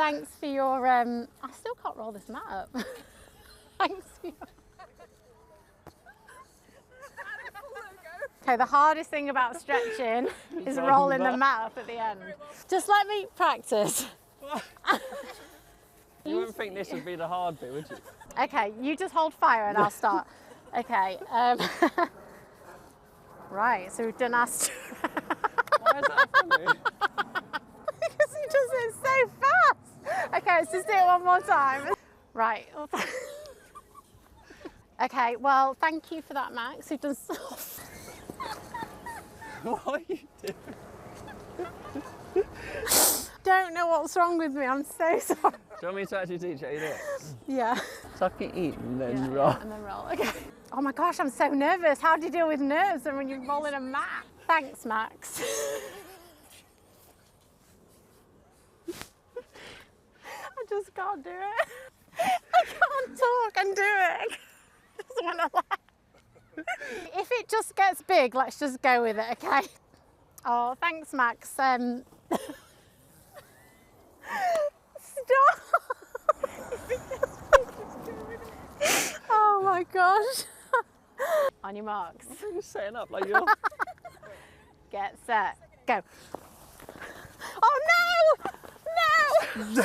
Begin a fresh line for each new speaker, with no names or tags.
Thanks for your, I still can't roll this mat up. Thanks for your... Okay, the hardest thing about stretching is rolling the mat up at the end. Just let me practice.
You wouldn't think this would be the hard bit, would you?
Okay, you just hold fire and I'll start. Okay. Right, so we've done our...
Why is that funny?
Because he does it so fast. Okay, let's just do it one more time. Right. Okay, well, thank you for that, Max. You've done so...
What are you doing?
Don't know what's wrong with me. I'm so sorry.
Do you want me to actually teach how you do it?
Yeah.
Suck it, eat, and then roll.
And then roll. Okay. Oh my gosh, I'm so nervous. How do you deal with nerves when you're rolling a mat? Thanks, Max. I just can't do it. I can't talk and do it. I just want to laugh. If it just gets big, let's just go with it, okay? Oh, thanks, Max. Stop. Oh my gosh. On your marks.
You're setting up like you're...
Get set, go. Oh no! No!